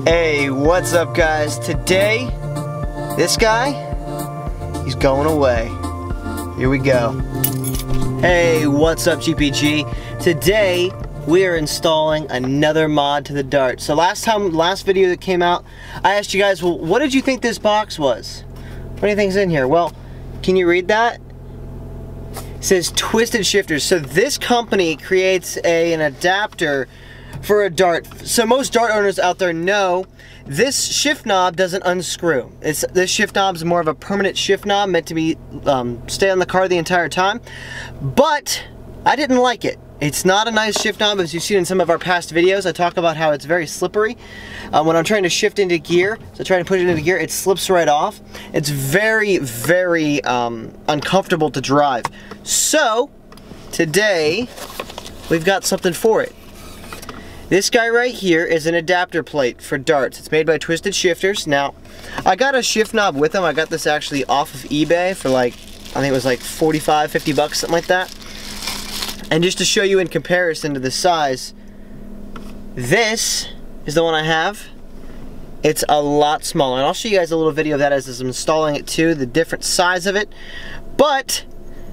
Hey, what's up guys? Today, this guy, he's going away. Here we go. Hey, what's up GPG? Today, we are installing another mod to the Dart. So last video that came out, I asked you guys, well, what did you think this box was? What do you think's in here? Well, can you read that? It says twisted shifters. So this company creates an adapter for a Dart. So most Dart owners out there know this shift knob doesn't unscrew. This shift knob is more of a permanent shift knob meant to be stay on the car the entire time. But I didn't like it. It's not a nice shift knob, as you've seen in some of our past videos. I talk about how it's very slippery. When I'm trying to shift into gear, so trying to put it into gear, it slips right off. It's very, very uncomfortable to drive. So today we've got something for it. This guy right here is an adapter plate for darts. It's made by Twisted Shifters. Now, I got a shift knob with them. I got this actually off of eBay for like, I think it was like 45, 50 bucks, something like that. And just to show you in comparison to the size, this is the one I have. It's a lot smaller. And I'll show you guys a little video of that as I'm installing it too, the different size of it. But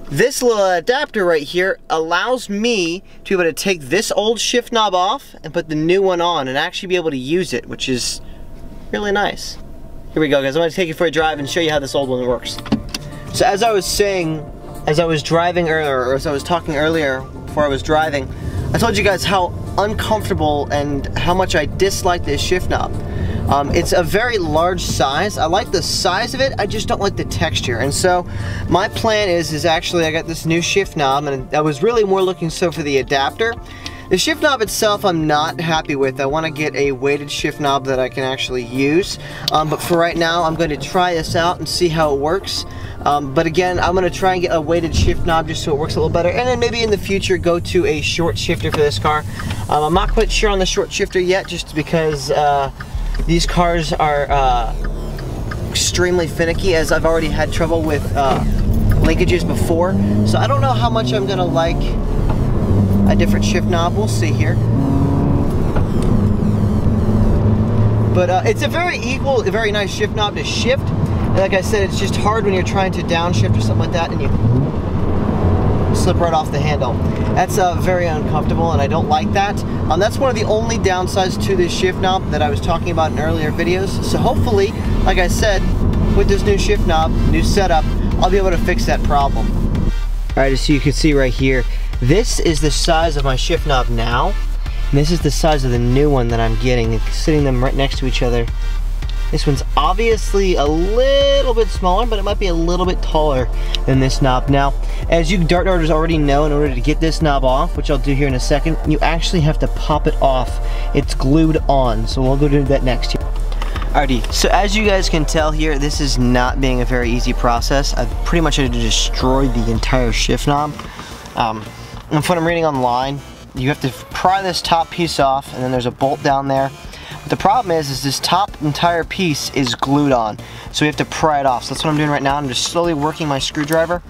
this little adapter right here allows me to be able to take this old shift knob off and put the new one on and actually be able to use it, which is really nice. Here we go guys, I'm going to take you for a drive and show you how this old one works. So as I was saying, as I was driving earlier, or as I was talking earlier before I was driving, I told you guys how uncomfortable and how much I dislike this shift knob. It's a very large size. I like the size of it, I just don't like the texture. And so my plan is actually I got this new shift knob, and I was really more looking for the adapter. The shift knob itself I'm not happy with. I want to get a weighted shift knob that I can actually use. But for right now I'm going to try this out and see how it works. But again, I'm going to try and get a weighted shift knob just so it works a little better, and then maybe in the future go to a short shifter for this car. I'm not quite sure on the short shifter yet, just because these cars are extremely finicky, as I've already had trouble with linkages before. So I don't know how much I'm going to like a different shift knob. We'll see here. But it's a very nice shift knob to shift. And like I said, it's just hard when you're trying to downshift or something like that and you slip right off the handle. That's very uncomfortable, and I don't like that. That's one of the only downsides to this shift knob that I was talking about in earlier videos. So hopefully, like I said, with this new shift knob, new setup, I'll be able to fix that problem. Alright, so you can see right here, this is the size of my shift knob now, and this is the size of the new one that I'm getting. It's sitting them right next to each other. This one's obviously a little bit smaller, but it might be a little bit taller than this knob. Now, as you Dart owners already know, in order to get this knob off, which I'll do here in a second, you actually have to pop it off. It's glued on, so we'll go do that next here. Alrighty, so as you guys can tell here, this is not being a very easy process. I've pretty much had to destroy the entire shift knob. And from what I'm reading online, you have to pry this top piece off, and then there's a bolt down there. But the problem is this top entire piece is glued on, so we have to pry it off. So that's what I'm doing right now. I'm just slowly working my screwdriver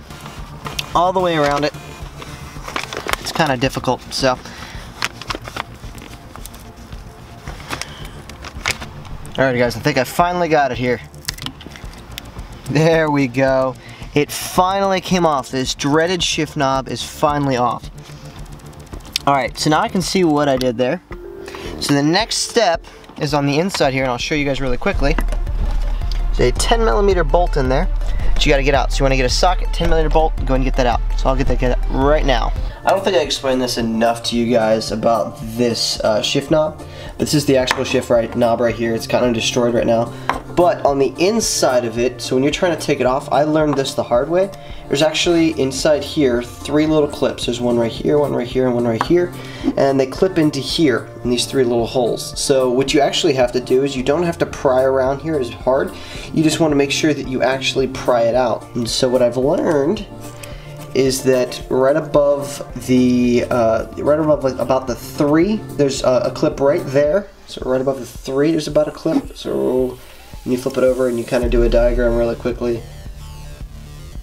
all the way around it. It's kind of difficult, so. Alright guys, I think I finally got it here. There we go. It finally came off. This dreaded shift knob is finally off. Alright, so now I can see what I did there. So the next step is on the inside here, and I'll show you guys really quickly. There's a 10mm bolt in there that you got to get out. So you want to get a socket, 10mm bolt, go and get that out. So I'll get that right now. I don't think I explained this enough to you guys about this shift knob. This is the actual shift knob right here. It's kind of destroyed right now. But on the inside of it, so when you're trying to take it off, I learned this the hard way. There's actually inside here 3 little clips. There's one right here, one right here, and one right here. And they clip into here in these 3 little holes. So what you actually have to do is you don't have to pry around here as hard. You just want to make sure that you actually pry it out. And so what I've learned is that right above the about the 3, there's a clip right there. So right above the 3, there's about a clip. So when you flip it over and you kind of do a diagram really quickly,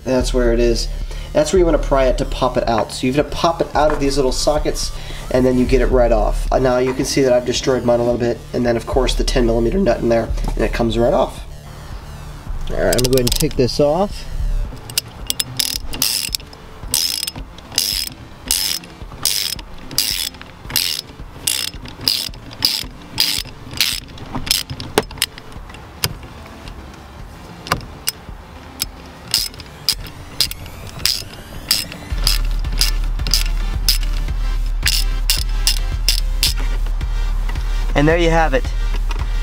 that's where it is. that's where you want to pry it to pop it out. So you have to pop it out of these little sockets, and then you get it right off. Now you can see that I've destroyed mine a little bit, and then of course the 10mm nut in there, and it comes right off. Alright, I'm going to go ahead and take this off. And there you have it.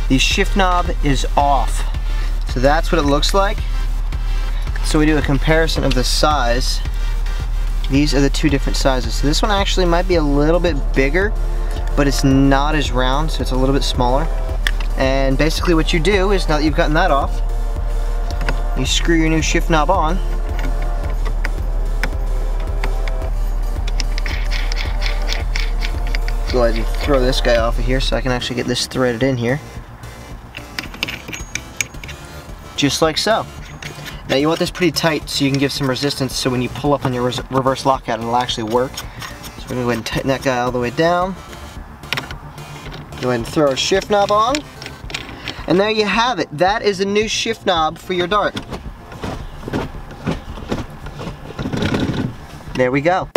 The shift knob is off. So that's what it looks like. So we do a comparison of the size. These are the two different sizes. So this one actually might be a little bit bigger, but it's not as round, so it's a little bit smaller. And basically what you do is, now that you've gotten that off, you screw your new shift knob on. Go ahead and throw this guy off of here so I can actually get this threaded in here. Just like so. Now you want this pretty tight so you can give some resistance, so when you pull up on your reverse lockout it'll actually work. So we're going to go ahead and tighten that guy all the way down. Go ahead and throw our shift knob on. And there you have it. That is a new shift knob for your dart. There we go.